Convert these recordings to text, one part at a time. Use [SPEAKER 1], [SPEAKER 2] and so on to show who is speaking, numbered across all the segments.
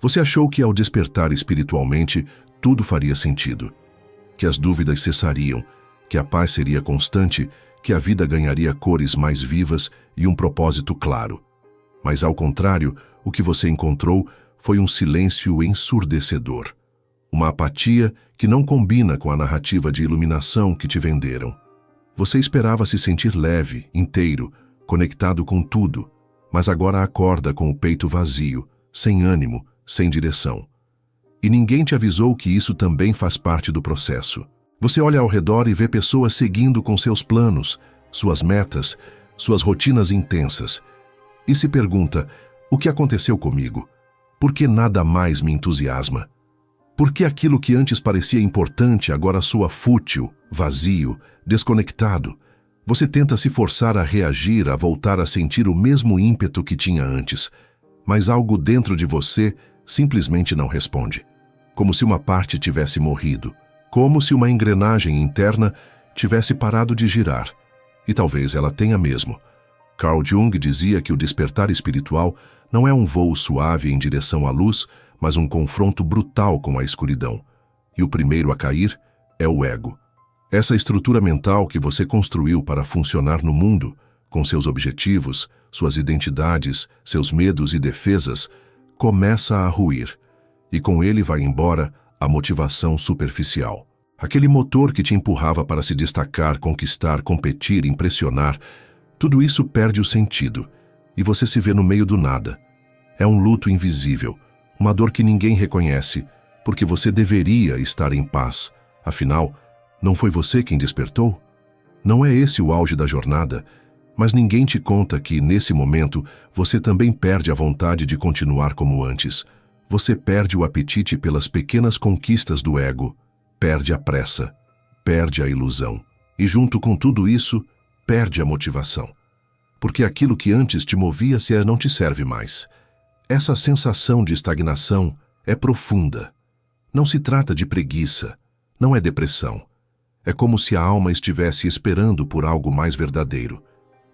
[SPEAKER 1] Você achou que ao despertar espiritualmente, tudo faria sentido. Que as dúvidas cessariam, que a paz seria constante, que a vida ganharia cores mais vivas e um propósito claro. Mas ao contrário, o que você encontrou foi um silêncio ensurdecedor. Uma apatia que não combina com a narrativa de iluminação que te venderam. Você esperava se sentir leve, inteiro, conectado com tudo, mas agora acorda com o peito vazio, sem ânimo, sem direção. E ninguém te avisou que isso também faz parte do processo. Você olha ao redor e vê pessoas seguindo com seus planos, suas metas, suas rotinas intensas. E se pergunta, o que aconteceu comigo? Por que nada mais me entusiasma? Por que aquilo que antes parecia importante agora soa fútil, vazio, desconectado? Você tenta se forçar a reagir, a voltar a sentir o mesmo ímpeto que tinha antes, mas algo dentro de você simplesmente não responde. Como se uma parte tivesse morrido, como se uma engrenagem interna tivesse parado de girar. E talvez ela tenha mesmo. Carl Jung dizia que o despertar espiritual não é um voo suave em direção à luz, mas um confronto brutal com a escuridão. E o primeiro a cair é o ego. Essa estrutura mental que você construiu para funcionar no mundo, com seus objetivos, suas identidades, seus medos e defesas, começa a ruir. E com ele vai embora a motivação superficial. Aquele motor que te empurrava para se destacar, conquistar, competir, impressionar. Tudo isso perde o sentido, e você se vê no meio do nada. É um luto invisível, uma dor que ninguém reconhece, porque você deveria estar em paz. Afinal, não foi você quem despertou? Não é esse o auge da jornada, mas ninguém te conta que, nesse momento, você também perde a vontade de continuar como antes. Você perde o apetite pelas pequenas conquistas do ego, perde a pressa, perde a ilusão. E junto com tudo isso, perde a motivação. Porque aquilo que antes te movia não te serve mais. Essa sensação de estagnação é profunda. Não se trata de preguiça, não é depressão. É como se a alma estivesse esperando por algo mais verdadeiro.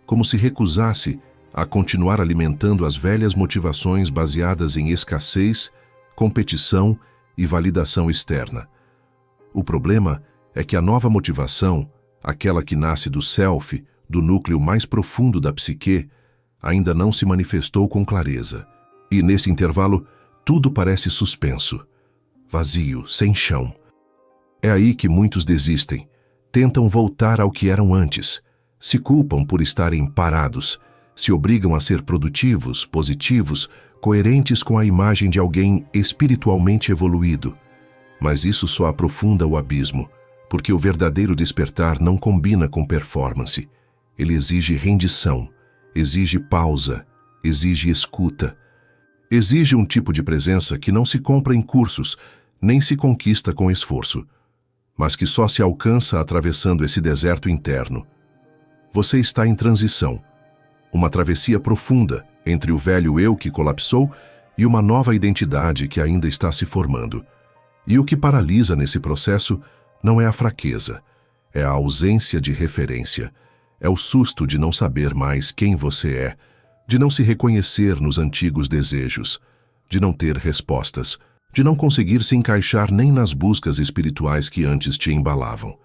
[SPEAKER 1] Como se recusasse a continuar alimentando as velhas motivações baseadas em escassez, competição e validação externa. O problema é que a nova motivação, aquela que nasce do self, do núcleo mais profundo da psique, ainda não se manifestou com clareza. E nesse intervalo, tudo parece suspenso, vazio, sem chão. É aí que muitos desistem, tentam voltar ao que eram antes, se culpam por estarem parados, se obrigam a ser produtivos, positivos, coerentes com a imagem de alguém espiritualmente evoluído. Mas isso só aprofunda o abismo, porque o verdadeiro despertar não combina com performance. Ele exige rendição, exige pausa, exige escuta. Exige um tipo de presença que não se compra em cursos, nem se conquista com esforço, mas que só se alcança atravessando esse deserto interno. Você está em transição, uma travessia profunda entre o velho eu que colapsou e uma nova identidade que ainda está se formando. E o que paralisa nesse processo não é a fraqueza, é a ausência de referência, é o susto de não saber mais quem você é, de não se reconhecer nos antigos desejos, de não ter respostas, de não conseguir se encaixar nem nas buscas espirituais que antes te embalavam.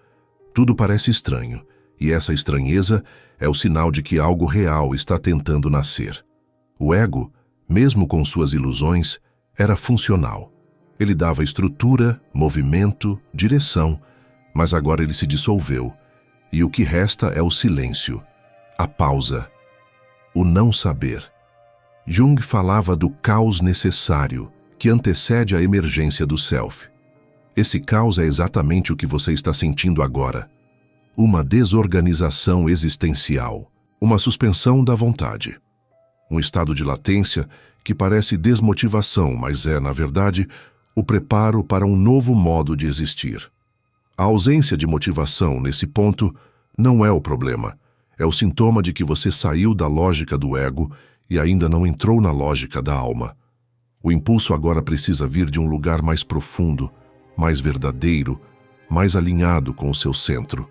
[SPEAKER 1] Tudo parece estranho, e essa estranheza é o sinal de que algo real está tentando nascer. O ego, mesmo com suas ilusões, era funcional. Ele dava estrutura, movimento, direção, mas agora ele se dissolveu, e o que resta é o silêncio, a pausa, o não saber. Jung falava do caos necessário, que antecede a emergência do self. Esse caos é exatamente o que você está sentindo agora. Uma desorganização existencial, uma suspensão da vontade. Um estado de latência que parece desmotivação, mas é, na verdade, o preparo para um novo modo de existir. A ausência de motivação, nesse ponto, não é o problema. É o sintoma de que você saiu da lógica do ego e ainda não entrou na lógica da alma. O impulso agora precisa vir de um lugar mais profundo, mais verdadeiro, mais alinhado com o seu centro.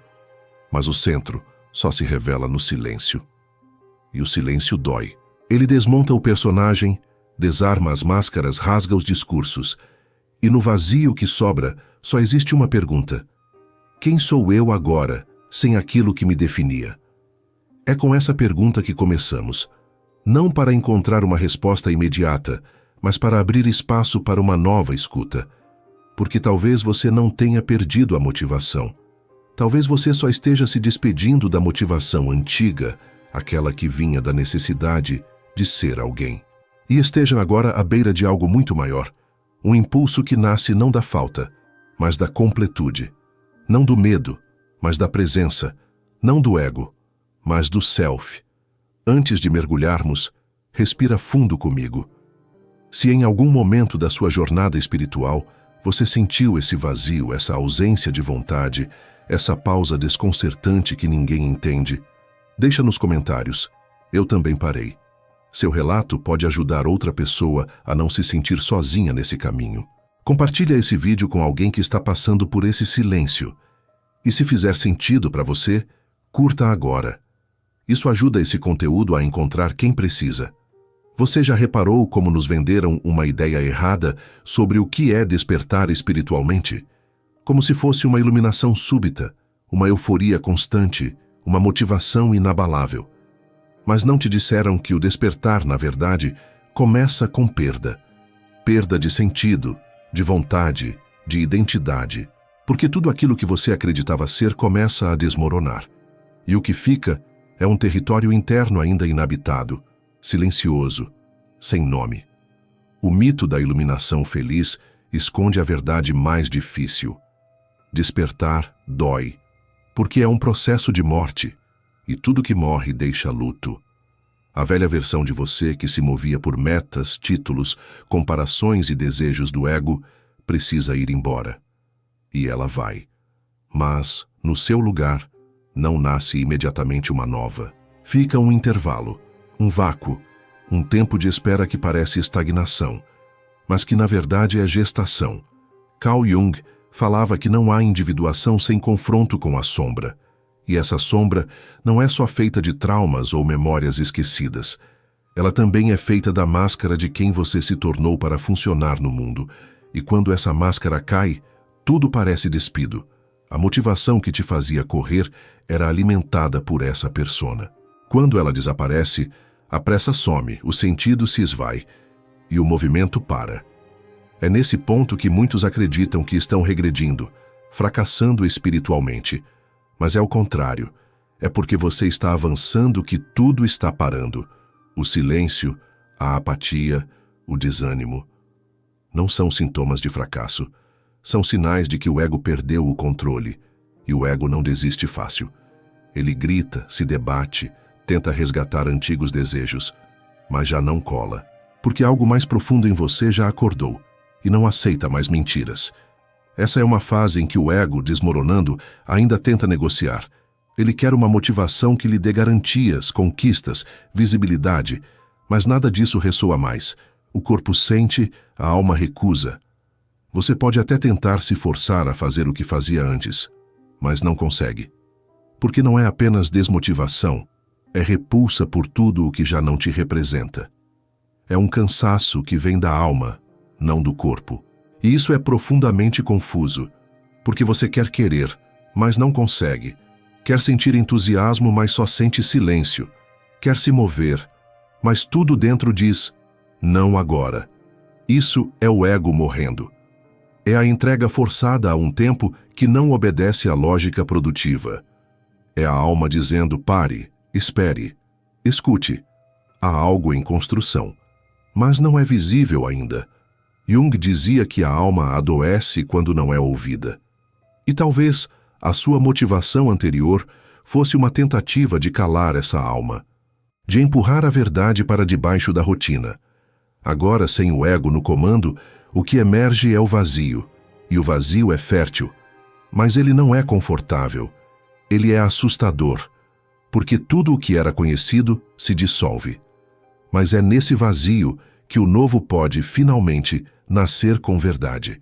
[SPEAKER 1] Mas o centro só se revela no silêncio. E o silêncio dói. Ele desmonta o personagem, desarma as máscaras, rasga os discursos. E no vazio que sobra, só existe uma pergunta: quem sou eu agora, sem aquilo que me definia? É com essa pergunta que começamos, não para encontrar uma resposta imediata, mas para abrir espaço para uma nova escuta. Porque talvez você não tenha perdido a motivação. Talvez você só esteja se despedindo da motivação antiga, aquela que vinha da necessidade de ser alguém. E esteja agora à beira de algo muito maior, um impulso que nasce não da falta, mas da completude. Não do medo, mas da presença. Não do ego, mas do self. Antes de mergulharmos, respira fundo comigo. Se em algum momento da sua jornada espiritual você sentiu esse vazio, essa ausência de vontade, essa pausa desconcertante que ninguém entende, deixa nos comentários. Eu também parei. Seu relato pode ajudar outra pessoa a não se sentir sozinha nesse caminho. Compartilha esse vídeo com alguém que está passando por esse silêncio. E se fizer sentido para você, curta agora. Isso ajuda esse conteúdo a encontrar quem precisa. Você já reparou como nos venderam uma ideia errada sobre o que é despertar espiritualmente? Como se fosse uma iluminação súbita, uma euforia constante, uma motivação inabalável. Mas não te disseram que o despertar, na verdade, começa com perda. Perda de sentido, de vontade, de identidade. Porque tudo aquilo que você acreditava ser começa a desmoronar. E o que fica é um território interno ainda inabitado, silencioso, sem nome. O mito da iluminação feliz esconde a verdade mais difícil. Despertar dói, porque é um processo de morte, e tudo que morre deixa luto. A velha versão de você que se movia por metas, títulos, comparações e desejos do ego precisa ir embora. E ela vai. Mas, no seu lugar, não nasce imediatamente uma nova. Fica um intervalo, um vácuo, um tempo de espera que parece estagnação, mas que na verdade é gestação. Carl Jung falava que não há individuação sem confronto com a sombra. E essa sombra não é só feita de traumas ou memórias esquecidas. Ela também é feita da máscara de quem você se tornou para funcionar no mundo. E quando essa máscara cai, tudo parece despido. A motivação que te fazia correr era alimentada por essa persona. Quando ela desaparece, a pressa some, o sentido se esvai e o movimento para. É nesse ponto que muitos acreditam que estão regredindo, fracassando espiritualmente. Mas é o contrário. É porque você está avançando que tudo está parando. O silêncio, a apatia, o desânimo. Não são sintomas de fracasso. São sinais de que o ego perdeu o controle. E o ego não desiste fácil. Ele grita, se debate, tenta resgatar antigos desejos, mas já não cola. Porque algo mais profundo em você já acordou e não aceita mais mentiras. Essa é uma fase em que o ego, desmoronando, ainda tenta negociar. Ele quer uma motivação que lhe dê garantias, conquistas, visibilidade, mas nada disso ressoa mais. O corpo sente, a alma recusa. Você pode até tentar se forçar a fazer o que fazia antes, mas não consegue. Porque não é apenas desmotivação, é repulsa por tudo o que já não te representa. É um cansaço que vem da alma, não do corpo. E isso é profundamente confuso, porque você quer querer, mas não consegue. Quer sentir entusiasmo, mas só sente silêncio. Quer se mover, mas tudo dentro diz, não agora. Isso é o ego morrendo. É a entrega forçada a um tempo que não obedece à lógica produtiva. É a alma dizendo, pare, espere, escute. Há algo em construção, mas não é visível ainda. Jung dizia que a alma adoece quando não é ouvida. E talvez a sua motivação anterior fosse uma tentativa de calar essa alma, de empurrar a verdade para debaixo da rotina. Agora, sem o ego no comando, o que emerge é o vazio, e o vazio é fértil, mas ele não é confortável, ele é assustador, porque tudo o que era conhecido se dissolve. Mas é nesse vazio que o novo pode, finalmente, nascer com verdade.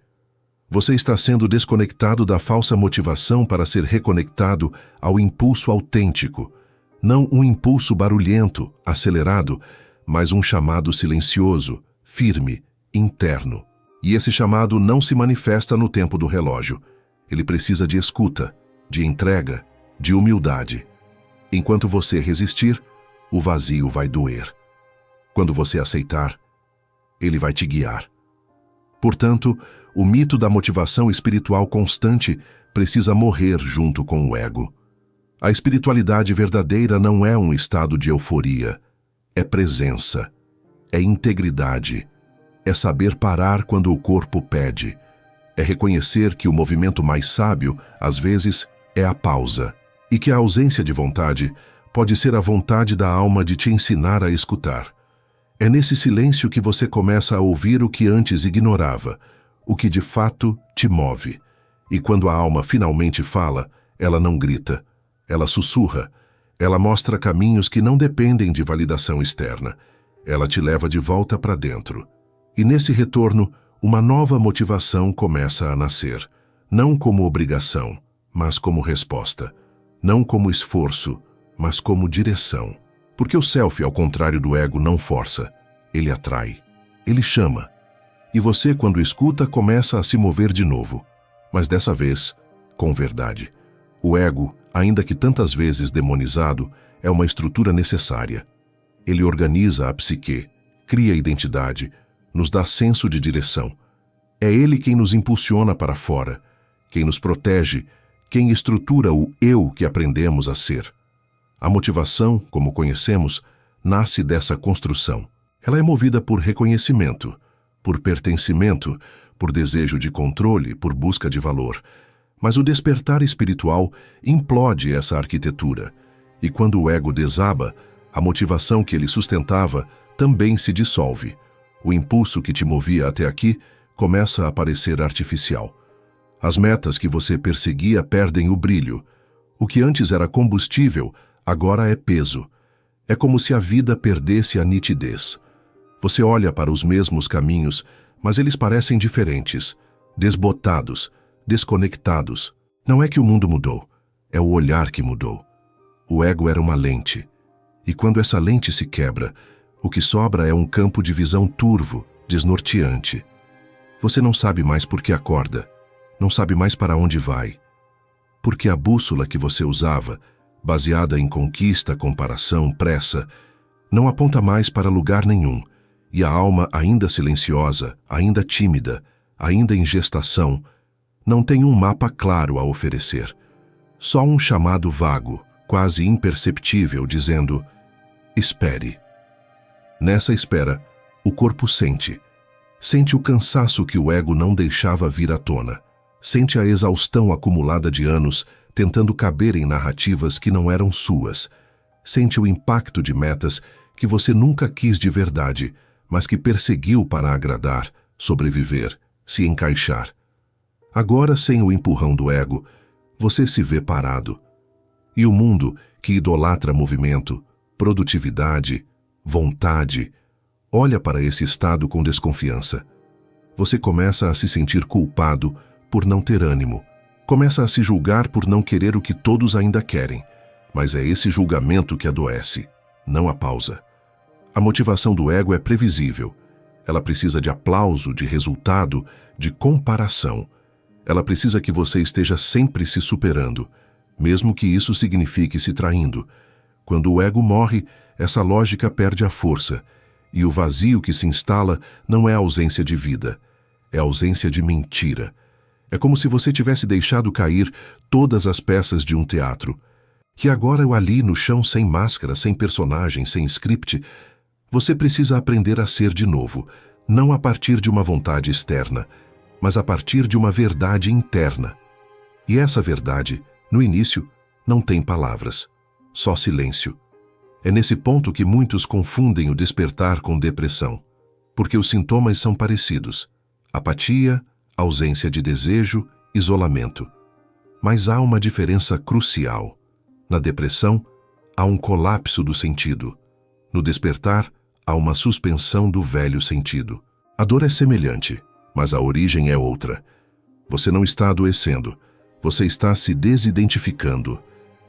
[SPEAKER 1] Você está sendo desconectado da falsa motivação para ser reconectado ao impulso autêntico, não um impulso barulhento, acelerado, mas um chamado silencioso, firme, interno. E esse chamado não se manifesta no tempo do relógio. Ele precisa de escuta, de entrega, de humildade. Enquanto você resistir, o vazio vai doer. Quando você aceitar, ele vai te guiar. Portanto, o mito da motivação espiritual constante precisa morrer junto com o ego. A espiritualidade verdadeira não é um estado de euforia, é presença, é integridade, é saber parar quando o corpo pede, é reconhecer que o movimento mais sábio, às vezes, é a pausa, e que a ausência de vontade pode ser a vontade da alma de te ensinar a escutar. É nesse silêncio que você começa a ouvir o que antes ignorava, o que de fato te move. E quando a alma finalmente fala, ela não grita, ela sussurra, ela mostra caminhos que não dependem de validação externa. Ela te leva de volta para dentro. E nesse retorno, uma nova motivação começa a nascer, não como obrigação, mas como resposta, não como esforço, mas como direção. Porque o self, ao contrário do ego, não força, ele atrai, ele chama. E você, quando escuta, começa a se mover de novo, mas dessa vez, com verdade. O ego, ainda que tantas vezes demonizado, é uma estrutura necessária. Ele organiza a psique, cria identidade, nos dá senso de direção. É ele quem nos impulsiona para fora, quem nos protege, quem estrutura o eu que aprendemos a ser. A motivação, como conhecemos, nasce dessa construção. Ela é movida por reconhecimento, por pertencimento, por desejo de controle, por busca de valor. Mas o despertar espiritual implode essa arquitetura, e quando o ego desaba, a motivação que ele sustentava também se dissolve. O impulso que te movia até aqui começa a parecer artificial. As metas que você perseguia perdem o brilho. O que antes era combustível, agora é peso. É como se a vida perdesse a nitidez. Você olha para os mesmos caminhos, mas eles parecem diferentes, desbotados, desconectados. Não é que o mundo mudou, é o olhar que mudou. O ego era uma lente, e quando essa lente se quebra, o que sobra é um campo de visão turvo, desnorteante. Você não sabe mais por que acorda, não sabe mais para onde vai. Porque a bússola que você usava, baseada em conquista, comparação, pressa, não aponta mais para lugar nenhum, e a alma, ainda silenciosa, ainda tímida, ainda em gestação, não tem um mapa claro a oferecer. Só um chamado vago, quase imperceptível, dizendo: espere. Nessa espera, o corpo sente o cansaço que o ego não deixava vir à tona, sente a exaustão acumulada de anos tentando caber em narrativas que não eram suas, sente o impacto de metas que você nunca quis de verdade, mas que perseguiu para agradar, sobreviver, se encaixar. Agora, sem o empurrão do ego, você se vê parado. E o mundo, que idolatra movimento, produtividade, vontade, olha para esse estado com desconfiança. Você começa a se sentir culpado por não ter ânimo. Começa a se julgar por não querer o que todos ainda querem. Mas é esse julgamento que adoece, não a pausa. A motivação do ego é previsível. Ela precisa de aplauso, de resultado, de comparação. Ela precisa que você esteja sempre se superando, mesmo que isso signifique se traindo. Quando o ego morre, essa lógica perde a força, e o vazio que se instala não é ausência de vida, é ausência de mentira. É como se você tivesse deixado cair todas as peças de um teatro, que agora ali no chão, sem máscara, sem personagem, sem script, você precisa aprender a ser de novo, não a partir de uma vontade externa, mas a partir de uma verdade interna. E essa verdade, no início, não tem palavras, só silêncio. É nesse ponto que muitos confundem o despertar com depressão, porque os sintomas são parecidos: apatia, ausência de desejo, isolamento. Mas há uma diferença crucial. Na depressão, há um colapso do sentido. No despertar, há uma suspensão do velho sentido. A dor é semelhante, mas a origem é outra. Você não está adoecendo, você está se desidentificando.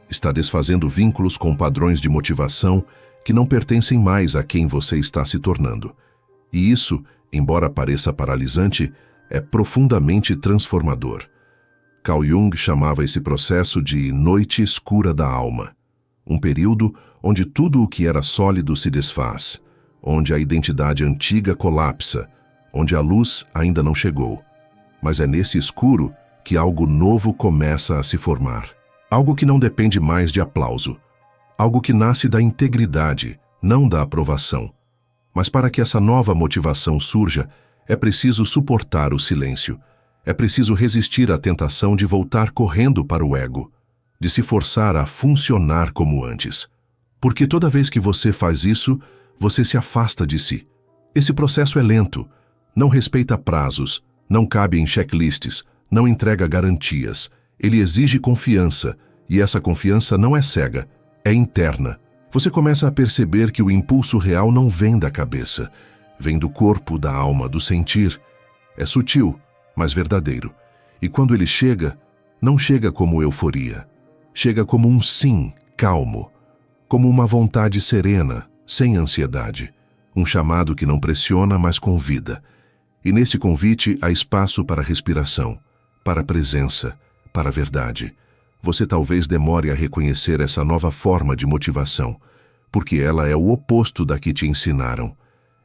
[SPEAKER 1] Está desfazendo vínculos com padrões de motivação que não pertencem mais a quem você está se tornando. E isso, embora pareça paralisante, é profundamente transformador. Carl Jung chamava esse processo de noite escura da alma, um período onde tudo o que era sólido se desfaz, onde a identidade antiga colapsa, onde a luz ainda não chegou. Mas é nesse escuro que algo novo começa a se formar. Algo que não depende mais de aplauso. Algo que nasce da integridade, não da aprovação. Mas para que essa nova motivação surja, é preciso suportar o silêncio. É preciso resistir à tentação de voltar correndo para o ego, de se forçar a funcionar como antes. Porque toda vez que você faz isso, você se afasta de si. Esse processo é lento, não respeita prazos, não cabe em checklists, não entrega garantias. Ele exige confiança, e essa confiança não é cega, é interna. Você começa a perceber que o impulso real não vem da cabeça, vem do corpo, da alma, do sentir. É sutil, mas verdadeiro. E quando ele chega, não chega como euforia. Chega como um sim, calmo. Como uma vontade serena, sem ansiedade. Um chamado que não pressiona, mas convida. E nesse convite há espaço para respiração, para presença, para a verdade. Você talvez demore a reconhecer essa nova forma de motivação, porque ela é o oposto da que te ensinaram.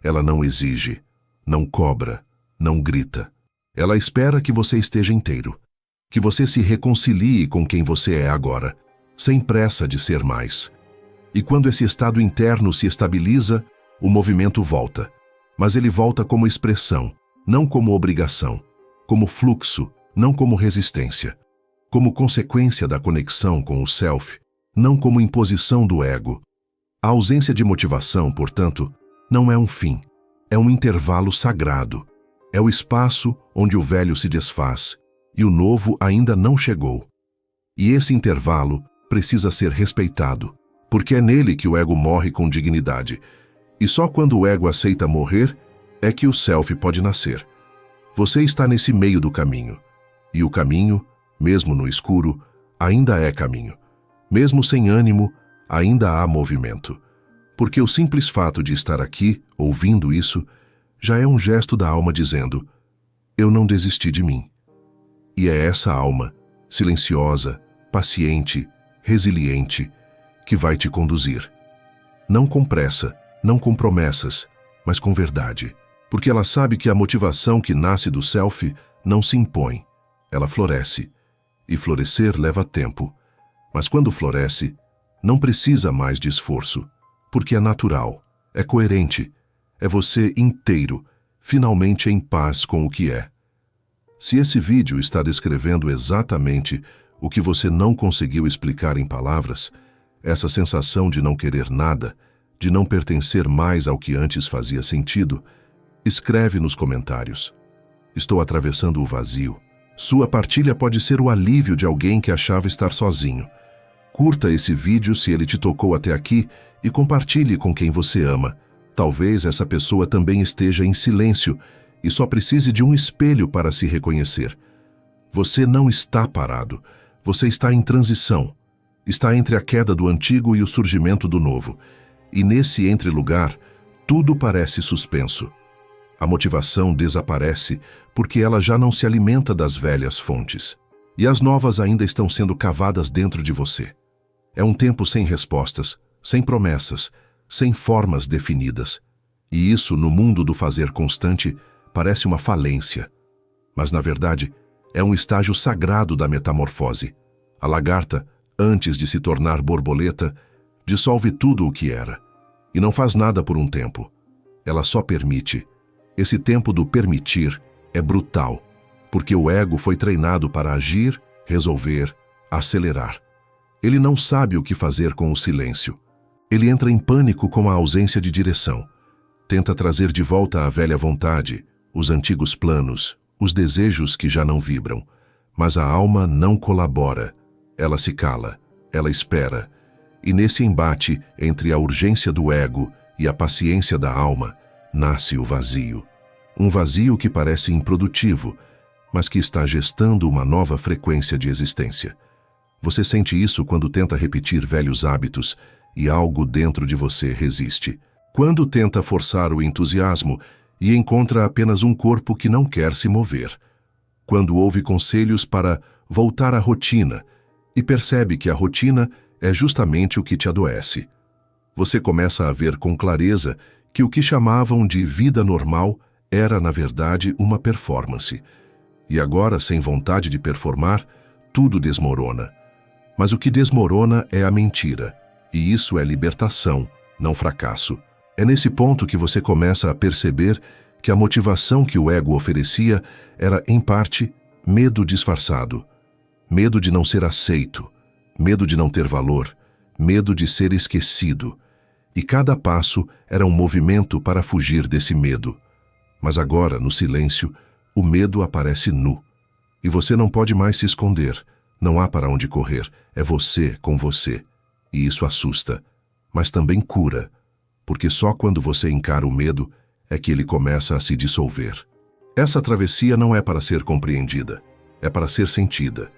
[SPEAKER 1] Ela não exige, não cobra, não grita. Ela espera que você esteja inteiro, que você se reconcilie com quem você é agora, sem pressa de ser mais. E quando esse estado interno se estabiliza, o movimento volta. Mas ele volta como expressão, não como obrigação, como fluxo, não como resistência, como consequência da conexão com o self, não como imposição do ego. A ausência de motivação, portanto, não é um fim, é um intervalo sagrado. É o espaço onde o velho se desfaz e o novo ainda não chegou. E esse intervalo precisa ser respeitado, porque é nele que o ego morre com dignidade. E só quando o ego aceita morrer é que o self pode nascer. Você está nesse meio do caminho. E o caminho, mesmo no escuro, ainda é caminho. Mesmo sem ânimo, ainda há movimento. Porque o simples fato de estar aqui, ouvindo isso, já é um gesto da alma dizendo: eu não desisti de mim. E é essa alma, silenciosa, paciente, resiliente, que vai te conduzir. Não com pressa, não com promessas, mas com verdade. Porque ela sabe que a motivação que nasce do self não se impõe, ela floresce. E florescer leva tempo. Mas quando floresce, não precisa mais de esforço, porque é natural, é coerente, é você inteiro, finalmente em paz com o que é. Se esse vídeo está descrevendo exatamente o que você não conseguiu explicar em palavras, essa sensação de não querer nada, de não pertencer mais ao que antes fazia sentido, escreve nos comentários. Estou atravessando o vazio. Sua partilha pode ser o alívio de alguém que achava estar sozinho. Curta esse vídeo se ele te tocou até aqui e compartilhe com quem você ama. Talvez essa pessoa também esteja em silêncio e só precise de um espelho para se reconhecer. Você não está parado. Você está em transição. Está entre a queda do antigo e o surgimento do novo. E nesse entrelugar, tudo parece suspenso. A motivação desaparece porque ela já não se alimenta das velhas fontes. E as novas ainda estão sendo cavadas dentro de você. É um tempo sem respostas, sem promessas, sem formas definidas. E isso, no mundo do fazer constante, parece uma falência. Mas, na verdade, é um estágio sagrado da metamorfose. A lagarta, antes de se tornar borboleta, dissolve tudo o que era. E não faz nada por um tempo. Ela só permite. Esse tempo do permitir é brutal, porque o ego foi treinado para agir, resolver, acelerar. Ele não sabe o que fazer com o silêncio. Ele entra em pânico com a ausência de direção. Tenta trazer de volta a velha vontade, os antigos planos, os desejos que já não vibram. Mas a alma não colabora. Ela se cala, ela espera. E nesse embate entre a urgência do ego e a paciência da alma, nasce o vazio. Um vazio que parece improdutivo, mas que está gestando uma nova frequência de existência. Você sente isso quando tenta repetir velhos hábitos e algo dentro de você resiste. Quando tenta forçar o entusiasmo e encontra apenas um corpo que não quer se mover. Quando ouve conselhos para voltar à rotina e percebe que a rotina é justamente o que te adoece. Você começa a ver com clareza que o que chamavam de vida normal era, na verdade, uma performance. E agora, sem vontade de performar, tudo desmorona. Mas o que desmorona é a mentira, e isso é libertação, não fracasso. É nesse ponto que você começa a perceber que a motivação que o ego oferecia era, em parte, medo disfarçado. Medo de não ser aceito, medo de não ter valor, medo de ser esquecido. E cada passo era um movimento para fugir desse medo. Mas agora, no silêncio, o medo aparece nu. E você não pode mais se esconder. Não há para onde correr. É você com você. E isso assusta, mas também cura, porque só quando você encara o medo é que ele começa a se dissolver. Essa travessia não é para ser compreendida, é para ser sentida.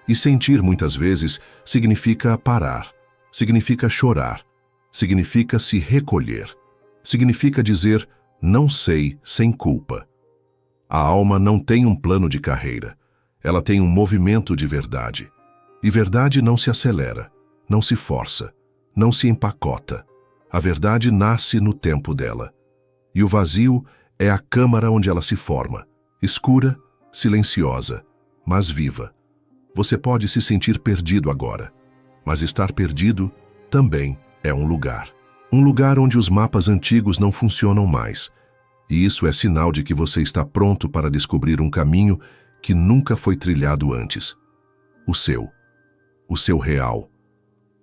[SPEAKER 1] E sentir, muitas vezes, significa parar, significa chorar, significa se recolher, significa dizer não sei sem culpa. A alma não tem um plano de carreira, ela tem um movimento de verdade. E verdade não se acelera, não se força, não se empacota. A verdade nasce no tempo dela. E o vazio é a câmara onde ela se forma, escura, silenciosa, mas viva. Você pode se sentir perdido agora, mas estar perdido também é um lugar. Um lugar onde os mapas antigos não funcionam mais. E isso é sinal de que você está pronto para descobrir um caminho que nunca foi trilhado antes. O seu real,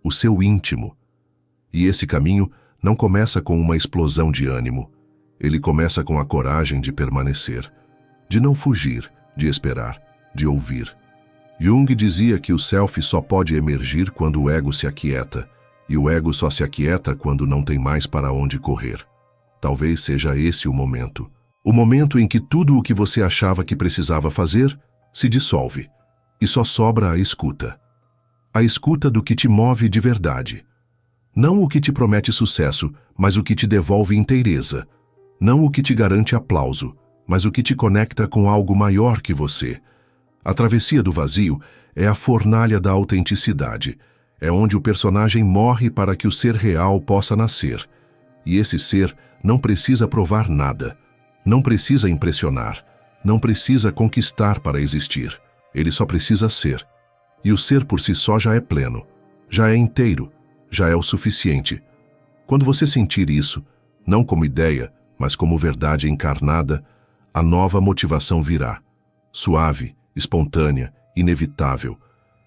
[SPEAKER 1] o seu íntimo. E esse caminho não começa com uma explosão de ânimo. Ele começa com a coragem de permanecer, de não fugir, de esperar, de ouvir. Jung dizia que o self só pode emergir quando o ego se aquieta, e o ego só se aquieta quando não tem mais para onde correr. Talvez seja esse o momento. O momento em que tudo o que você achava que precisava fazer se dissolve, e só sobra a escuta. A escuta do que te move de verdade. Não o que te promete sucesso, mas o que te devolve inteireza. Não o que te garante aplauso, mas o que te conecta com algo maior que você. A travessia do vazio é a fornalha da autenticidade. É onde o personagem morre para que o ser real possa nascer. E esse ser não precisa provar nada. Não precisa impressionar. Não precisa conquistar para existir. Ele só precisa ser. E o ser por si só já é pleno. Já é inteiro. Já é o suficiente. Quando você sentir isso, não como ideia, mas como verdade encarnada, a nova motivação virá. Suave, espontânea, inevitável.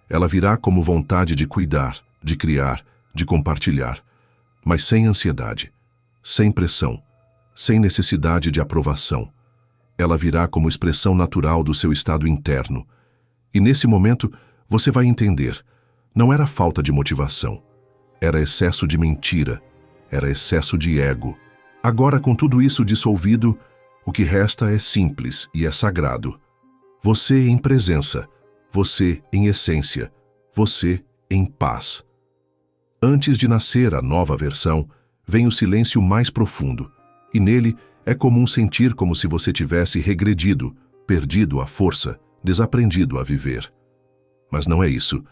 [SPEAKER 1] Ela virá como vontade de cuidar, de criar, de compartilhar, mas sem ansiedade, sem pressão, sem necessidade de aprovação. Ela virá como expressão natural do seu estado interno. E nesse momento, você vai entender, não era falta de motivação, era excesso de mentira, era excesso de ego. Agora, com tudo isso dissolvido, o que resta é simples e é sagrado. Você em presença, você em essência, você em paz. Antes de nascer a nova versão, vem o silêncio mais profundo, e nele é comum sentir como se você tivesse regredido, perdido a força, desaprendido a viver. Mas não é isso.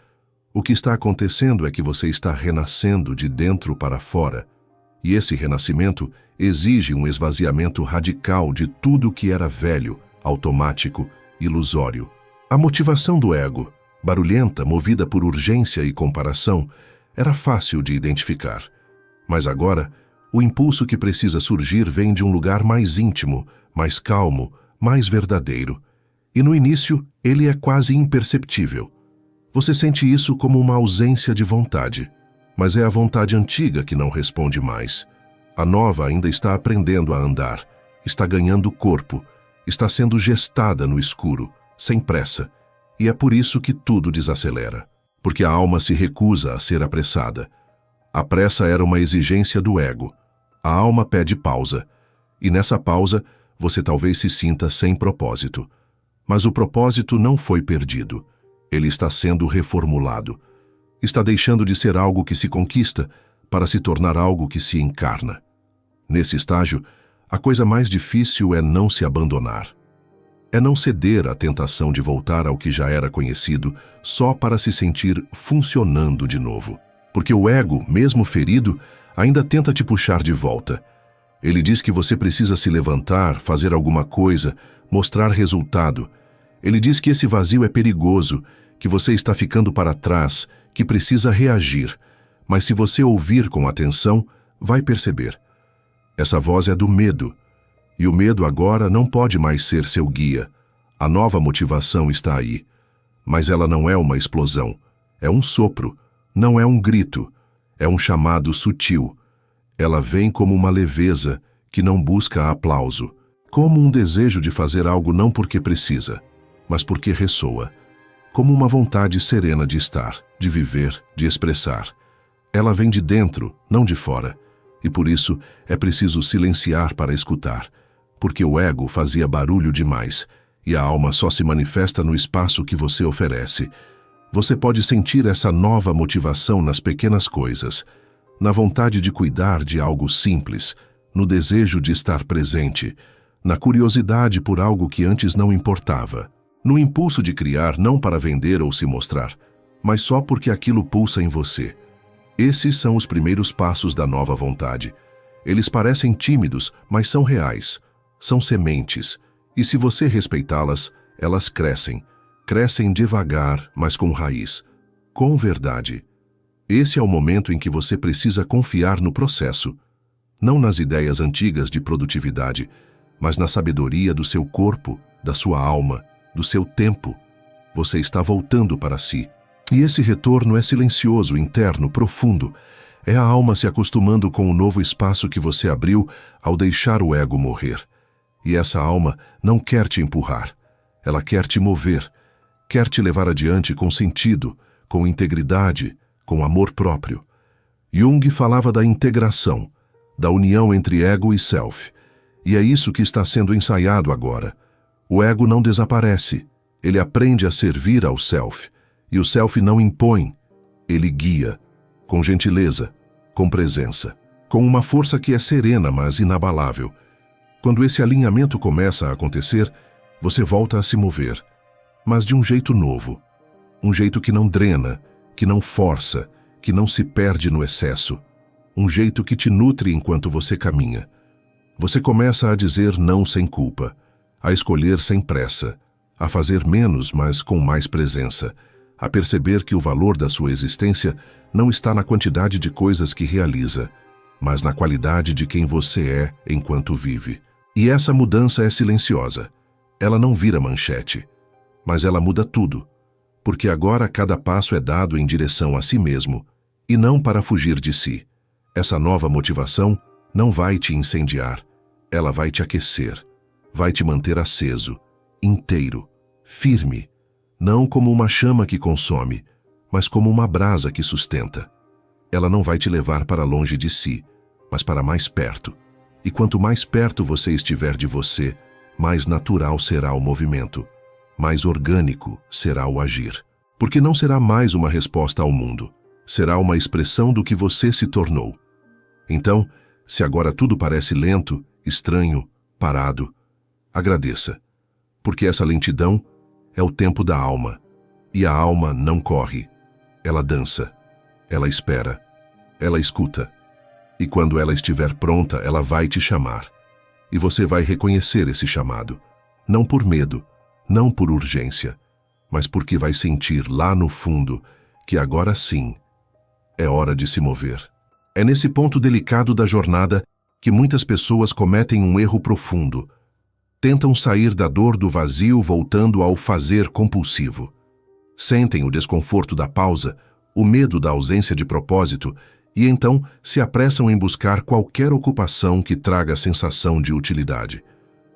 [SPEAKER 1] O que está acontecendo é que você está renascendo de dentro para fora, e esse renascimento exige um esvaziamento radical de tudo que era velho, automático, ilusório. A motivação do ego, barulhenta, movida por urgência e comparação, era fácil de identificar. Mas agora, o impulso que precisa surgir vem de um lugar mais íntimo, mais calmo, mais verdadeiro. E no início, ele é quase imperceptível. Você sente isso como uma ausência de vontade, mas é a vontade antiga que não responde mais. A nova ainda está aprendendo a andar, está ganhando corpo, está sendo gestada no escuro, sem pressa, e é por isso que tudo desacelera, porque a alma se recusa a ser apressada. A pressa era uma exigência do ego. A alma pede pausa, e nessa pausa você talvez se sinta sem propósito. Mas o propósito não foi perdido. Ele está sendo reformulado. Está deixando de ser algo que se conquista para se tornar algo que se encarna. Nesse estágio, A coisa mais difícil é não se abandonar. É não ceder à tentação de voltar ao que já era conhecido só para se sentir funcionando de novo. Porque o ego, mesmo ferido, ainda tenta te puxar de volta. Ele diz que você precisa se levantar, fazer alguma coisa, mostrar resultado. Ele diz que esse vazio é perigoso, que você está ficando para trás, que precisa reagir. Mas se você ouvir com atenção, vai perceber. Essa voz é do medo. E o medo agora não pode mais ser seu guia. A nova motivação está aí. Mas ela não é uma explosão. É um sopro. Não é um grito. É um chamado sutil. Ela vem como uma leveza que não busca aplauso. Como um desejo de fazer algo não porque precisa, mas porque ressoa. Como uma vontade serena de estar, de viver, de expressar. Ela vem de dentro, não de fora. E por isso é preciso silenciar para escutar. Porque o ego fazia barulho demais, e a alma só se manifesta no espaço que você oferece. Você pode sentir essa nova motivação nas pequenas coisas, na vontade de cuidar de algo simples, no desejo de estar presente, na curiosidade por algo que antes não importava, no impulso de criar não para vender ou se mostrar, mas só porque aquilo pulsa em você. Esses são os primeiros passos da nova vontade. Eles parecem tímidos, mas são reais. São sementes, e se você respeitá-las, elas crescem. Crescem devagar, mas com raiz, com verdade. Esse é o momento em que você precisa confiar no processo, não nas ideias antigas de produtividade, mas na sabedoria do seu corpo, da sua alma, do seu tempo. Você está voltando para si. E esse retorno é silencioso, interno, profundo. É a alma se acostumando com o novo espaço que você abriu ao deixar o ego morrer. E essa alma não quer te empurrar. Ela quer te mover. Quer te levar adiante com sentido, com integridade, com amor próprio. Jung falava da integração, da união entre ego e self. E é isso que está sendo ensaiado agora. O ego não desaparece. Ele aprende a servir ao self. E o self não impõe. Ele guia, com gentileza, com presença, com uma força que é serena, mas inabalável. Quando esse alinhamento começa a acontecer, você volta a se mover, mas de um jeito novo. Um jeito que não drena, que não força, que não se perde no excesso. Um jeito que te nutre enquanto você caminha. Você começa a dizer não sem culpa, a escolher sem pressa, a fazer menos, mas com mais presença, a perceber que o valor da sua existência não está na quantidade de coisas que realiza, mas na qualidade de quem você é enquanto vive. E essa mudança é silenciosa. Ela não vira manchete, mas ela muda tudo, porque agora cada passo é dado em direção a si mesmo, e não para fugir de si. Essa nova motivação não vai te incendiar, ela vai te aquecer, vai te manter aceso, inteiro, firme, não como uma chama que consome, mas como uma brasa que sustenta. Ela não vai te levar para longe de si, mas para mais perto. E quanto mais perto você estiver de você, mais natural será o movimento, mais orgânico será o agir. Porque não será mais uma resposta ao mundo, será uma expressão do que você se tornou. Então, se agora tudo parece lento, estranho, parado, agradeça, porque essa lentidão é o tempo da alma, e a alma não corre, ela dança, ela espera, ela escuta. E quando ela estiver pronta, ela vai te chamar. E você vai reconhecer esse chamado. Não por medo, não por urgência, mas porque vai sentir lá no fundo que agora sim é hora de se mover. É nesse ponto delicado da jornada que muitas pessoas cometem um erro profundo. Tentam sair da dor do vazio voltando ao fazer compulsivo. Sentem o desconforto da pausa, o medo da ausência de propósito, e então se apressam em buscar qualquer ocupação que traga a sensação de utilidade.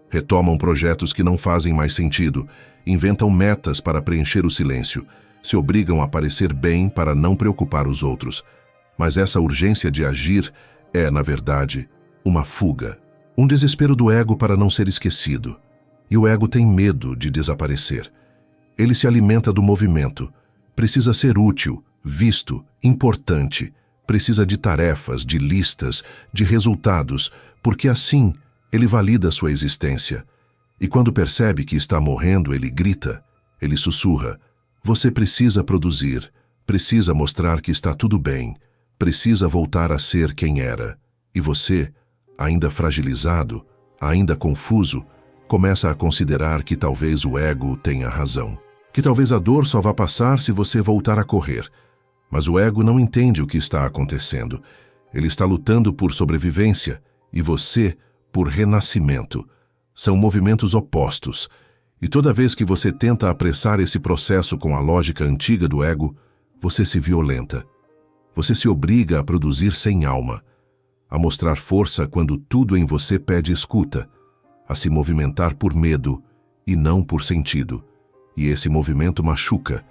[SPEAKER 1] Retomam projetos que não fazem mais sentido, inventam metas para preencher o silêncio, se obrigam a parecer bem para não preocupar os outros. Mas essa urgência de agir é, na verdade, uma fuga, um desespero do ego para não ser esquecido. E o ego tem medo de desaparecer. Ele se alimenta do movimento, precisa ser útil, visto, importante. Precisa de tarefas, de listas, de resultados, porque assim Ele valida sua existência. E quando percebe que está morrendo, ele grita, ele sussurra: você precisa produzir, precisa mostrar que está tudo bem, precisa voltar a ser quem era. E você, ainda fragilizado, ainda confuso, começa a considerar que talvez o ego tenha razão. Que talvez a dor só vá passar se você voltar a correr. Mas o ego não entende o que está acontecendo. Ele está lutando por sobrevivência e você por renascimento. São movimentos opostos. E toda vez que você tenta apressar esse processo com a lógica antiga do ego, você se violenta. Você se obriga a produzir sem alma, a mostrar força quando tudo em você pede escuta, a se movimentar por medo e não por sentido. E esse movimento machuca.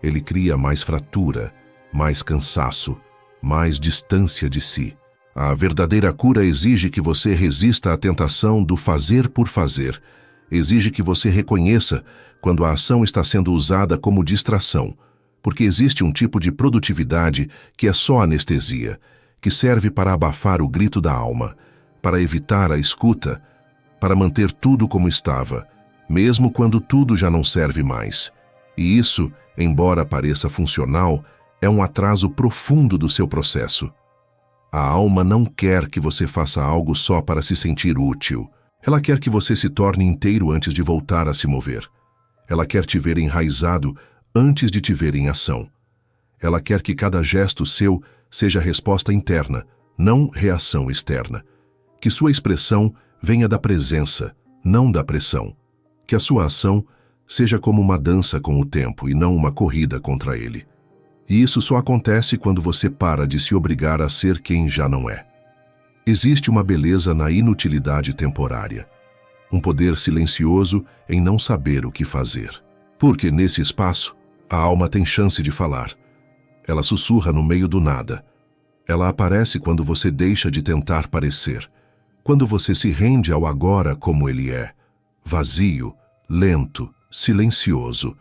[SPEAKER 1] Ele cria mais fratura, mais cansaço, mais distância de si. A verdadeira cura exige que você resista à tentação do fazer por fazer. Exige que você reconheça quando a ação está sendo usada como distração, porque existe um tipo de produtividade que é só anestesia, que serve para abafar o grito da alma, para evitar a escuta, para manter tudo como estava, mesmo quando tudo já não serve mais. E isso, embora pareça funcional, é um atraso profundo do seu processo. A alma não quer que você faça algo só para se sentir útil. Ela quer que você se torne inteiro antes de voltar a se mover. Ela quer te ver enraizado antes de te ver em ação. Ela quer que cada gesto seu seja resposta interna, não reação externa. Que sua expressão venha da presença, não da pressão. Que a sua ação seja como uma dança com o tempo e não uma corrida contra ele. E isso só acontece quando você para de se obrigar a ser quem já não é. Existe uma beleza na inutilidade temporária, um poder silencioso em não saber o que fazer. Porque nesse espaço, a alma tem chance de falar. Ela sussurra no meio do nada. Ela aparece quando você deixa de tentar parecer, quando você se rende ao agora como ele é, vazio, lento, silencioso.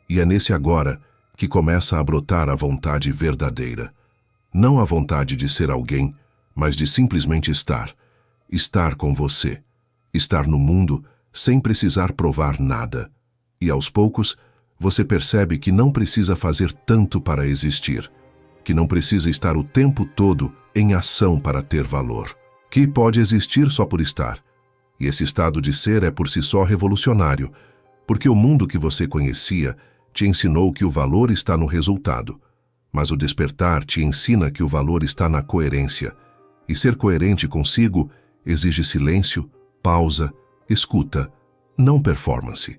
[SPEAKER 1] E é nesse agora que começa a brotar a vontade verdadeira. Não a vontade de ser alguém, mas de simplesmente estar. Estar com você. Estar no mundo sem precisar provar nada. E aos poucos, você percebe que não precisa fazer tanto para existir. Que não precisa estar o tempo todo em ação para ter valor. Que pode existir só por estar. E esse estado de ser é por si só revolucionário, porque o mundo que você conhecia te ensinou que o valor está no resultado, mas o despertar te ensina que o valor está na coerência, e ser coerente consigo exige silêncio, pausa, escuta, não performance.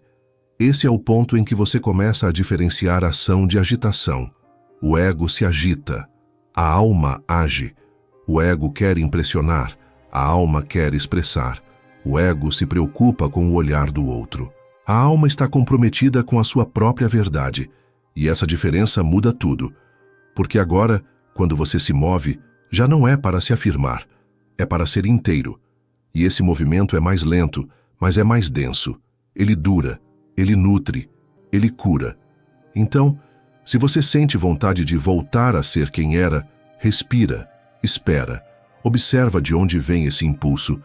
[SPEAKER 1] Esse é o ponto em que você começa a diferenciar ação de agitação. O ego se agita, a alma age. O ego quer impressionar, a alma quer expressar. O ego se preocupa com o olhar do outro. A alma está comprometida com a sua própria verdade, e essa diferença muda tudo. Porque agora, quando você se move, já não é para se afirmar, é para ser inteiro. E esse movimento é mais lento, mas é mais denso. Ele dura, ele nutre, ele cura. Então, se você sente vontade de voltar a ser quem era, respira, espera, observa de onde vem esse impulso.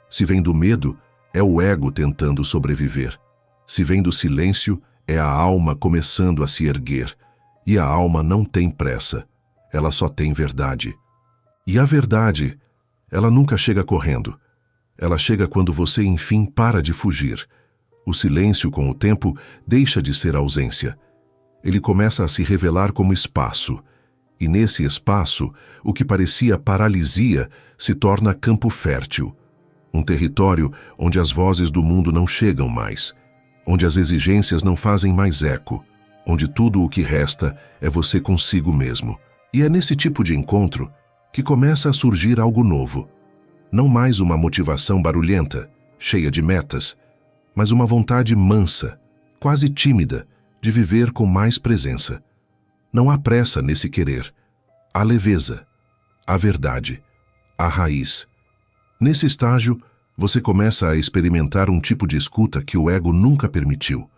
[SPEAKER 1] Se vem do medo, é o ego tentando sobreviver. Se vem do silêncio, é a alma começando a se erguer. E a alma não tem pressa, ela só tem verdade. E a verdade, ela nunca chega correndo. Ela chega quando você, enfim, para de fugir. O silêncio, com o tempo, deixa de ser ausência. Ele começa a se revelar como espaço. E nesse espaço, o que parecia paralisia se torna campo fértil. Um território onde as vozes do mundo não chegam mais, onde as exigências não fazem mais eco, onde tudo o que resta é você consigo mesmo. E é nesse tipo de encontro que começa a surgir algo novo. Não mais uma motivação barulhenta, cheia de metas, mas uma vontade mansa, quase tímida, de viver com mais presença. Não há pressa nesse querer. Há leveza, há verdade, há raiz. Nesse estágio, você começa a experimentar um tipo de escuta que o ego nunca permitiu.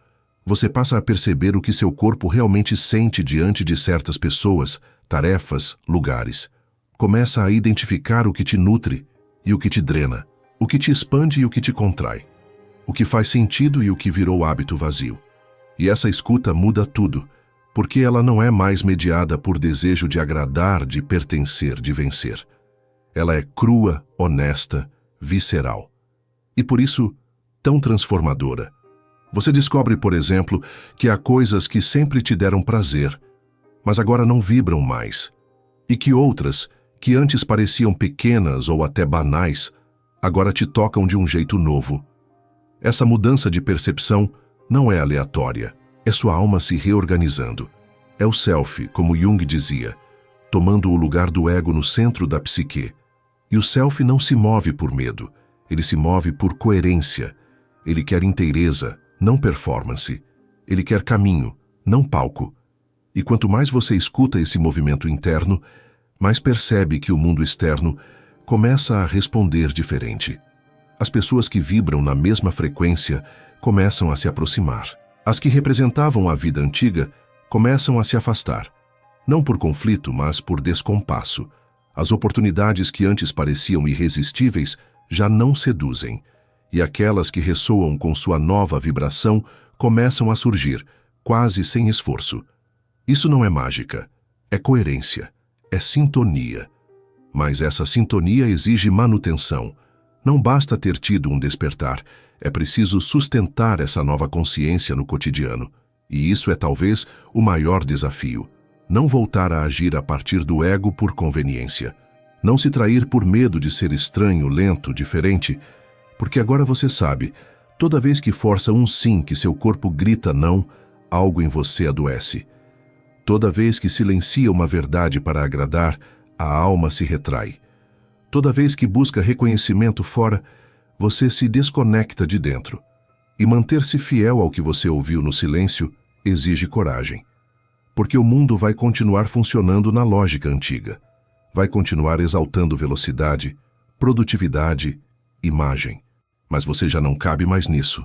[SPEAKER 1] Você passa a perceber o que seu corpo realmente sente diante de certas pessoas, tarefas, lugares. Começa a identificar o que te nutre e o que te drena. o que te expande e o que te contrai, o que faz sentido e o que virou hábito vazio. E essa escuta muda tudo, porque ela não é mais mediada por desejo de agradar, de pertencer, de vencer. Ela é crua, honesta, visceral. E por isso, tão transformadora. Você descobre, por exemplo, que há coisas que sempre te deram prazer, mas agora não vibram mais, e que outras, que antes pareciam pequenas ou até banais, agora te tocam de um jeito novo. Essa mudança de percepção não é aleatória, é sua alma se reorganizando. É o self, como Jung dizia, tomando o lugar do ego no centro da psique. E o self não se move por medo, ele se move por coerência. Ele quer inteireza, não performance. Ele quer caminho, não palco. E quanto mais você escuta esse movimento interno, mais percebe que o mundo externo começa a responder diferente. As pessoas que vibram na mesma frequência começam a se aproximar. As que representavam a vida antiga começam a se afastar. Não por conflito, mas por descompasso. As oportunidades que antes pareciam irresistíveis já não seduzem. E aquelas que ressoam com sua nova vibração começam a surgir, quase sem esforço. Isso não é mágica, é coerência, é sintonia. Mas essa sintonia exige manutenção. Não basta ter tido um despertar, é preciso sustentar essa nova consciência no cotidiano. E isso é talvez o maior desafio. Não voltar a agir a partir do ego por conveniência. Não se trair por medo de ser estranho, lento, diferente, porque agora você sabe, toda vez que força um sim que seu corpo grita não, algo em você adoece. Toda vez que silencia uma verdade para agradar, a alma se retrai. Toda vez que busca reconhecimento fora, você se desconecta de dentro. E manter-se fiel ao que você ouviu no silêncio exige coragem. Porque o mundo vai continuar funcionando na lógica antiga. Vai continuar exaltando velocidade, produtividade, imagem. Mas você já não cabe mais nisso.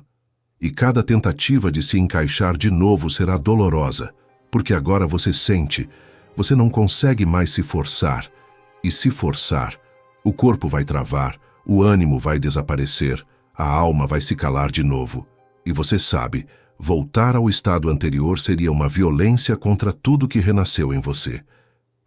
[SPEAKER 1] E cada tentativa de se encaixar de novo será dolorosa, porque agora você sente, você não consegue mais se forçar. E se forçar, o corpo vai travar, o ânimo vai desaparecer, a alma vai se calar de novo. E você sabe, voltar ao estado anterior seria uma violência contra tudo que renasceu em você.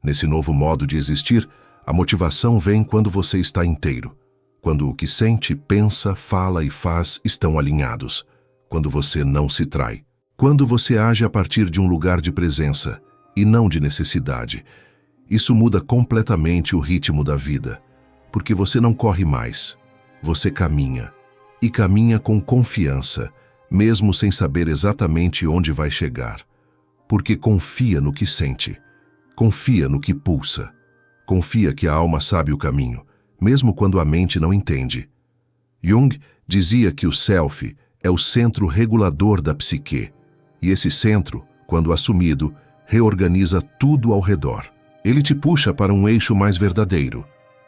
[SPEAKER 1] Nesse novo modo de existir, a motivação vem quando você está inteiro. Quando o que sente, pensa, fala e faz estão alinhados. Quando você não se trai. Quando você age a partir de um lugar de presença e não de necessidade. Isso muda completamente o ritmo da vida. Porque você não corre mais. Você caminha. E caminha com confiança, mesmo sem saber exatamente onde vai chegar. Porque confia no que sente. Confia no que pulsa. Confia que a alma sabe o caminho, mesmo quando a mente não entende. Jung dizia que o self é o centro regulador da psique. E esse centro, quando assumido, reorganiza tudo ao redor. Ele te puxa para um eixo mais verdadeiro,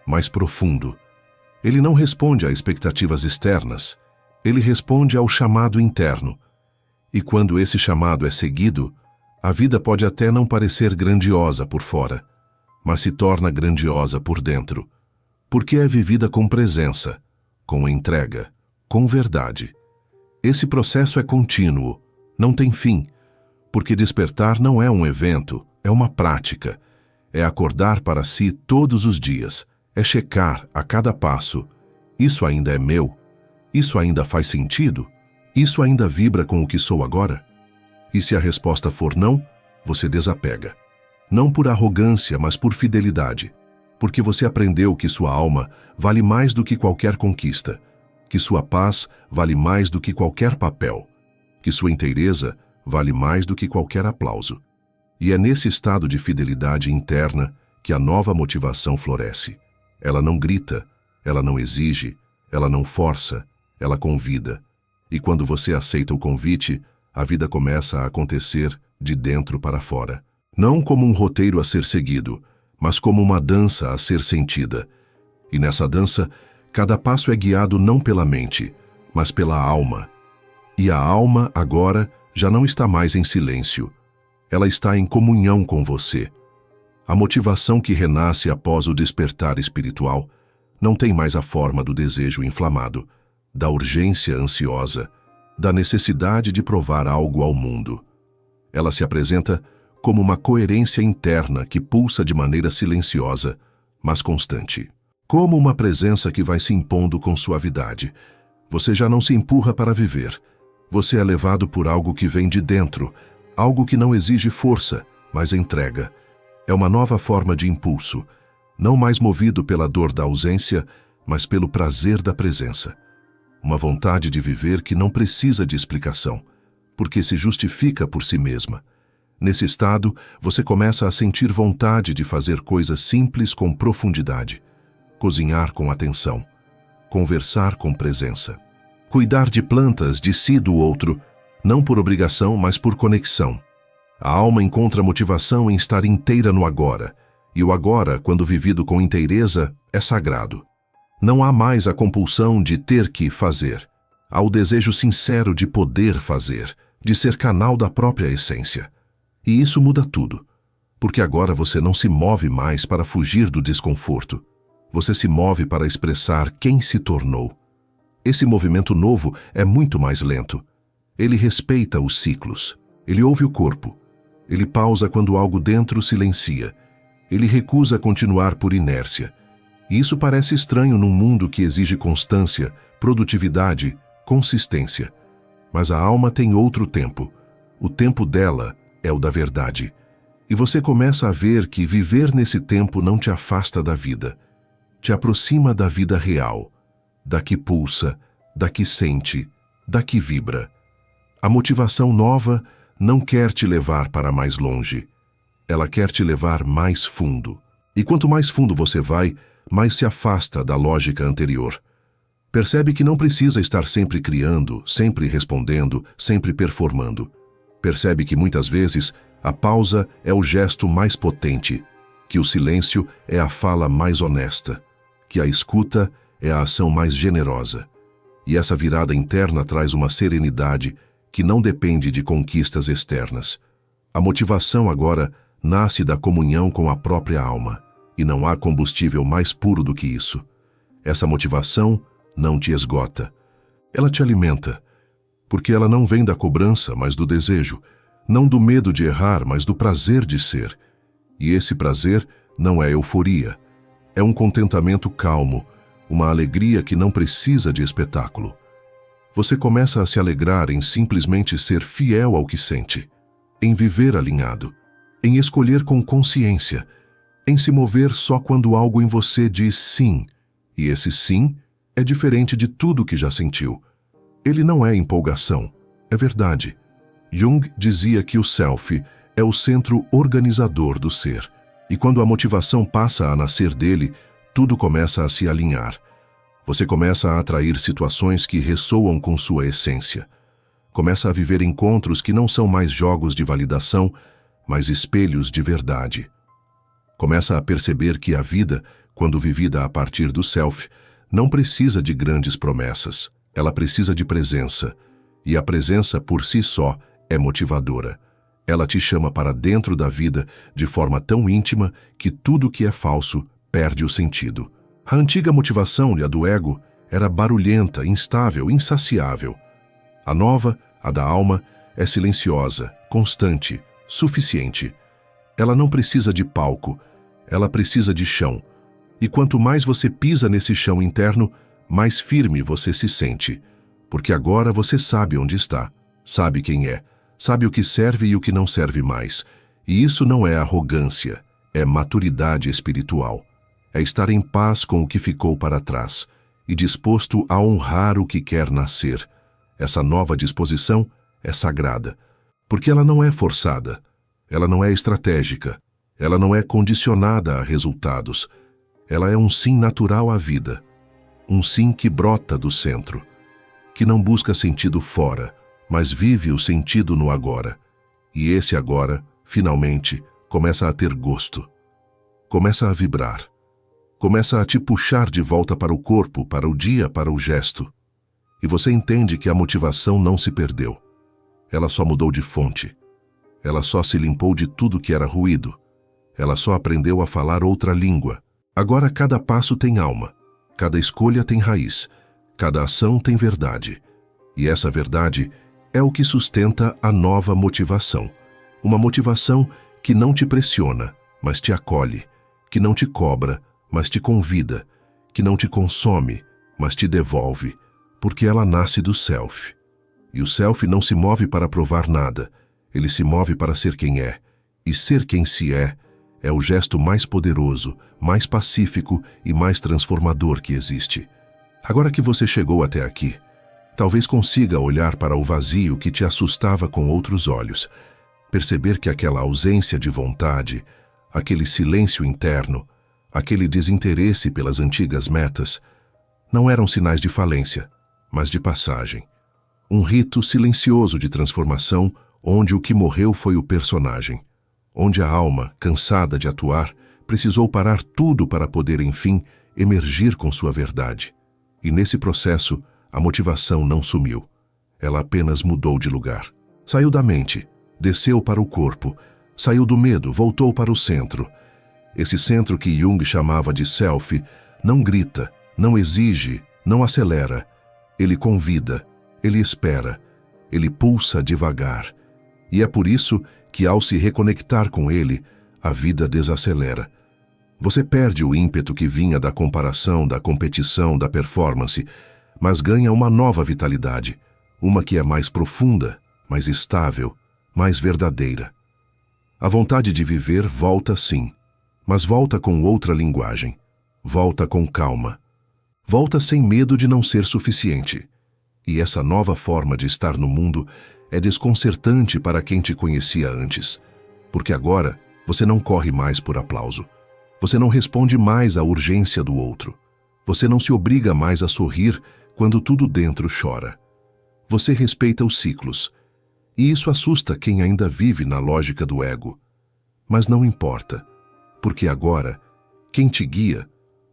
[SPEAKER 1] mais profundo. Ele não responde a expectativas externas, ele responde ao chamado interno. E quando esse chamado é seguido, a vida pode até não parecer grandiosa por fora, mas se torna grandiosa por dentro, porque é vivida com presença, com entrega, com verdade. Esse processo é contínuo, não tem fim, porque despertar não é um evento, é uma prática. É acordar para si todos os dias, é checar a cada passo. Isso ainda é meu? Isso ainda faz sentido? Isso ainda vibra com o que sou agora? E se a resposta for não, você desapega. Não por arrogância, mas por fidelidade. Porque você aprendeu que sua alma vale mais do que qualquer conquista, que sua paz vale mais do que qualquer papel, que sua inteireza vale mais do que qualquer aplauso. E é nesse estado de fidelidade interna que a nova motivação floresce. Ela não grita, ela não exige, ela não força, ela convida. E quando você aceita o convite, a vida começa a acontecer de dentro para fora. Não como um roteiro a ser seguido, mas como uma dança a ser sentida. E nessa dança, cada passo é guiado não pela mente, mas pela alma. E a alma, agora, já não está mais em silêncio. Ela está em comunhão com você. A motivação que renasce após o despertar espiritual Não tem mais a forma do desejo inflamado, da urgência ansiosa, da necessidade de provar algo ao mundo. Ela se apresenta como uma coerência interna que pulsa de maneira silenciosa, mas constante. Como uma presença que vai se impondo com suavidade. Você já não se empurra para viver. Você é levado por algo que vem de dentro, algo que não exige força, mas entrega. É uma nova forma de impulso, não mais movido pela dor da ausência, mas pelo prazer da presença. Uma vontade de viver que não precisa de explicação, porque se justifica por si mesma. Nesse estado, você começa a sentir vontade de fazer coisas simples com profundidade, cozinhar com atenção, conversar com presença, cuidar de plantas de si do outro, não por obrigação, mas por conexão. A alma encontra motivação em estar inteira no agora, e o agora, quando vivido com inteireza, é sagrado. Não há mais a compulsão de ter que fazer. Há o desejo sincero de poder fazer, de ser canal da própria essência. E isso muda tudo, porque agora você não se move mais para fugir do desconforto. Você se move para expressar quem se tornou. Esse movimento novo é muito mais lento. Ele respeita os ciclos. Ele ouve o corpo. Ele pausa quando algo dentro silencia. Ele recusa continuar por inércia. E isso parece estranho num mundo que exige constância, produtividade, consistência. Mas a alma tem outro tempo. O tempo dela é o da verdade. E você começa a ver que viver nesse tempo não te afasta da vida. Te aproxima da vida real, da que pulsa, da que sente, da que vibra. A motivação nova não quer te levar para mais longe. Ela quer te levar mais fundo. E quanto mais fundo você vai, mais se afasta da lógica anterior. Percebe que não precisa estar sempre criando, sempre respondendo, sempre performando. Percebe que muitas vezes a pausa é o gesto mais potente, que o silêncio é a fala mais honesta, que a escuta é a ação mais generosa. E essa virada interna traz uma serenidade que não depende de conquistas externas. A motivação agora nasce da comunhão com a própria alma, e não há combustível mais puro do que isso. Essa motivação não te esgota. Ela te alimenta, porque ela não vem da cobrança, mas do desejo, não do medo de errar, mas do prazer de ser. E esse prazer não é euforia, é um contentamento calmo, uma alegria que não precisa de espetáculo. Você começa a se alegrar em simplesmente ser fiel ao que sente, em viver alinhado, em escolher com consciência, em se mover só quando algo em você diz sim, e esse sim é diferente de tudo que já sentiu. Ele não é empolgação, é verdade. Jung dizia que o self é o centro organizador do ser, e quando a motivação passa a nascer dele, tudo começa a se alinhar. Você começa a atrair situações que ressoam com sua essência. Começa a viver encontros que não são mais jogos de validação, mas espelhos de verdade. Começa a perceber que a vida, quando vivida a partir do self, não precisa de grandes promessas. Ela precisa de presença, e a presença por si só é motivadora. Ela te chama para dentro da vida de forma tão íntima que tudo que é falso perde o sentido. A antiga motivação, a do ego, era barulhenta, instável, insaciável. A nova, a da alma, é silenciosa, constante, suficiente. Ela não precisa de palco, ela precisa de chão. E quanto mais você pisa nesse chão interno, mais firme você se sente, porque agora você sabe onde está, sabe quem é, sabe o que serve e o que não serve mais. E isso não é arrogância, é maturidade espiritual. É estar em paz com o que ficou para trás e disposto a honrar o que quer nascer. Essa nova disposição é sagrada, porque ela não é forçada, ela não é estratégica, ela não é condicionada a resultados. Ela é um sim natural à vida. Um sim que brota do centro, que não busca sentido fora, mas vive o sentido no agora. E esse agora, finalmente, começa a ter gosto. Começa a vibrar. Começa a te puxar de volta para o corpo, para o dia, para o gesto. E você entende que a motivação não se perdeu. Ela só mudou de fonte. Ela só se limpou de tudo que era ruído. Ela só aprendeu a falar outra língua. Agora cada passo tem alma. Cada escolha tem raiz, cada ação tem verdade. E essa verdade é o que sustenta a nova motivação. Uma motivação que não te pressiona, mas te acolhe, que não te cobra, mas te convida, que não te consome, mas te devolve, porque ela nasce do self. E o self não se move para provar nada, ele se move para ser quem é. E ser quem se é o gesto mais poderoso, mais pacífico e mais transformador que existe. Agora que você chegou até aqui, talvez consiga olhar para o vazio que te assustava com outros olhos, perceber que aquela ausência de vontade, aquele silêncio interno, aquele desinteresse pelas antigas metas, não eram sinais de falência, mas de passagem. Um rito silencioso de transformação onde o que morreu foi o personagem, onde a alma, cansada de atuar, precisou parar tudo para poder, enfim, emergir com sua verdade. E nesse processo, a motivação não sumiu. Ela apenas mudou de lugar. Saiu da mente, desceu para o corpo, saiu do medo, voltou para o centro. Esse centro que Jung chamava de self não grita, não exige, não acelera. Ele convida, ele espera, ele pulsa devagar. E é por isso que, ao se reconectar com ele, a vida desacelera. Você perde o ímpeto que vinha da comparação, da competição, da performance, mas ganha uma nova vitalidade, uma que é mais profunda, mais estável, mais verdadeira. A vontade de viver volta sim, mas volta com outra linguagem, volta com calma, volta sem medo de não ser suficiente. E essa nova forma de estar no mundo é desconcertante para quem te conhecia antes, porque agora você não corre mais por aplauso, você não responde mais à urgência do outro, você não se obriga mais a sorrir quando tudo dentro chora. Você respeita os ciclos, e isso assusta quem ainda vive na lógica do ego. Mas não importa, porque agora, quem te guia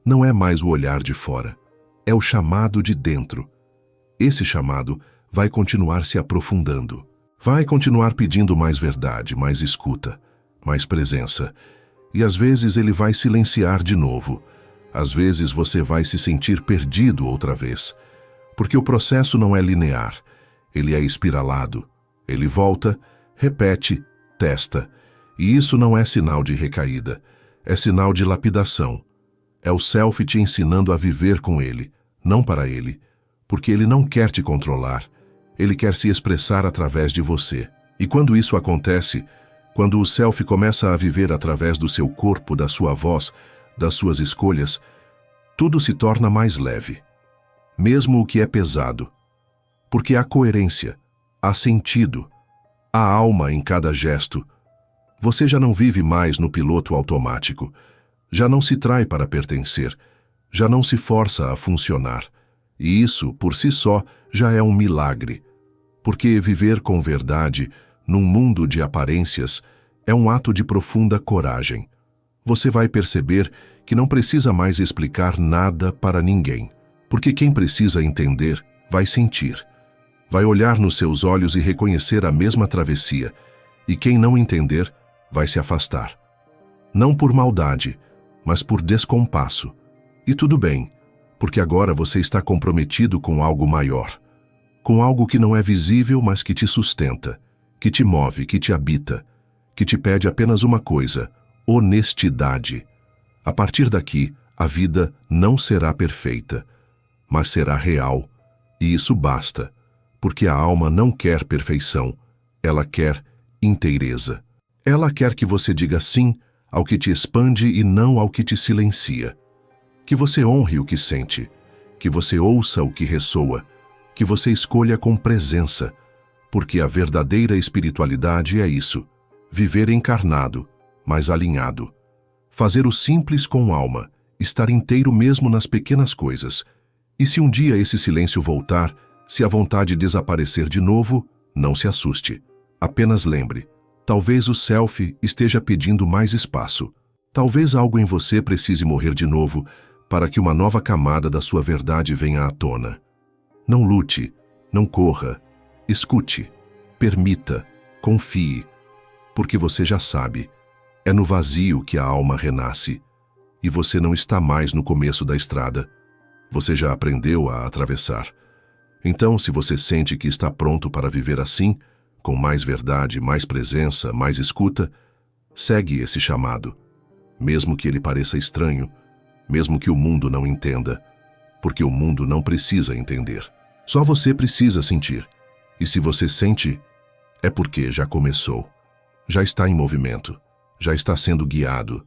[SPEAKER 1] não é mais o olhar de fora, é o chamado de dentro. Esse chamado vai continuar se aprofundando, vai continuar pedindo mais verdade, mais escuta, mais presença. E às vezes ele vai silenciar de novo, às vezes você vai se sentir perdido outra vez, porque o processo não é linear, ele é espiralado. Ele volta, repete, testa. E isso não é sinal de recaída, é sinal de lapidação. É o self te ensinando a viver com ele, não para ele, porque ele não quer te controlar, ele quer se expressar através de você. E quando isso acontece, quando o self começa a viver através do seu corpo, da sua voz, das suas escolhas, tudo se torna mais leve, mesmo o que é pesado, porque há coerência, há sentido, há alma em cada gesto. Você já não vive mais no piloto automático, já não se trai para pertencer, já não se força a funcionar. E isso, por si só, já é um milagre, porque viver com verdade, num mundo de aparências, é um ato de profunda coragem. Você vai perceber que não precisa mais explicar nada para ninguém, porque quem precisa entender vai sentir. Vai olhar nos seus olhos e reconhecer a mesma travessia, e quem não entender vai se afastar. Não por maldade, mas por descompasso. E tudo bem, porque agora você está comprometido com algo maior, com algo que não é visível, mas que te sustenta, que te move, que te habita, que te pede apenas uma coisa: honestidade. A partir daqui, a vida não será perfeita, mas será real, e isso basta, porque a alma não quer perfeição, ela quer inteireza. Ela quer que você diga sim ao que te expande e não ao que te silencia. Que você honre o que sente, que você ouça o que ressoa, que você escolha com presença, porque a verdadeira espiritualidade é isso: viver encarnado, mas alinhado. Fazer o simples com alma, estar inteiro mesmo nas pequenas coisas. E se um dia esse silêncio voltar, se a vontade desaparecer de novo, não se assuste. Apenas lembre, talvez o self esteja pedindo mais espaço. Talvez algo em você precise morrer de novo para que uma nova camada da sua verdade venha à tona. Não lute, não corra, escute, permita, confie, porque você já sabe, é no vazio que a alma renasce, e você não está mais no começo da estrada, Você já aprendeu a atravessar. Então, se você sente que está pronto para viver assim, com mais verdade, mais presença, mais escuta, segue esse chamado, mesmo que ele pareça estranho, mesmo que o mundo não entenda, porque o mundo não precisa entender. Só você precisa sentir. E se você sente, é porque já começou. Já está em movimento. Já está sendo guiado.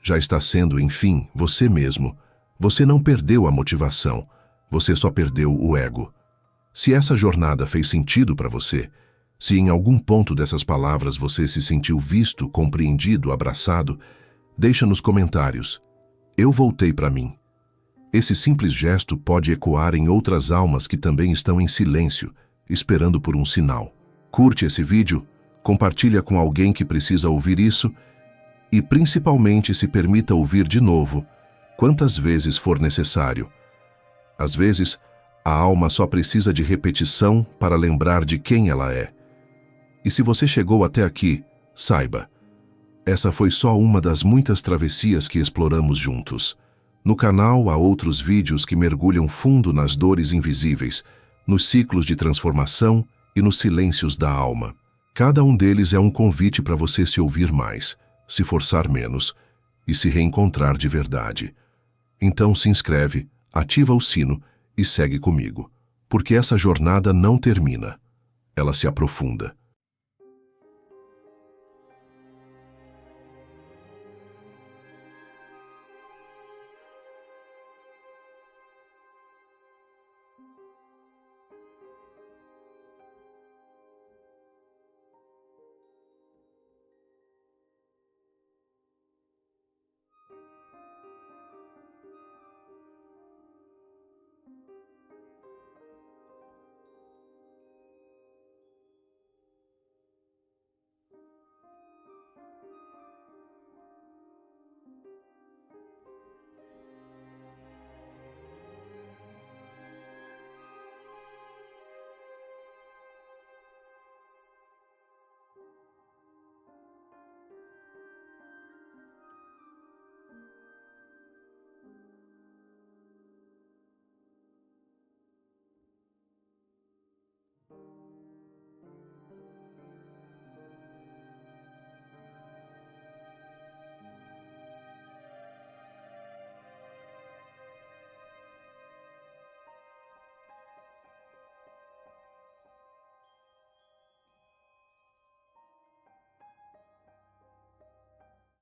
[SPEAKER 1] Já está sendo, enfim, você mesmo. Você não perdeu a motivação. Você só perdeu o ego. Se essa jornada fez sentido para você, se em algum ponto dessas palavras você se sentiu visto, compreendido, abraçado, deixa nos comentários. Eu voltei para mim. Esse simples gesto pode ecoar em outras almas que também estão em silêncio, esperando por um sinal. Curte esse vídeo, compartilha com alguém que precisa ouvir isso e principalmente se permita ouvir de novo, quantas vezes for necessário. Às vezes, a alma só precisa de repetição para lembrar de quem ela é. E se você chegou até aqui, saiba, essa foi só uma das muitas travessias que exploramos juntos. No canal há outros vídeos que mergulham fundo nas dores invisíveis, nos ciclos de transformação e nos silêncios da alma. Cada um deles é um convite para você se ouvir mais, se forçar menos e se reencontrar de verdade. Então se inscreve, ativa o sino e segue comigo, porque essa jornada não termina, ela se aprofunda.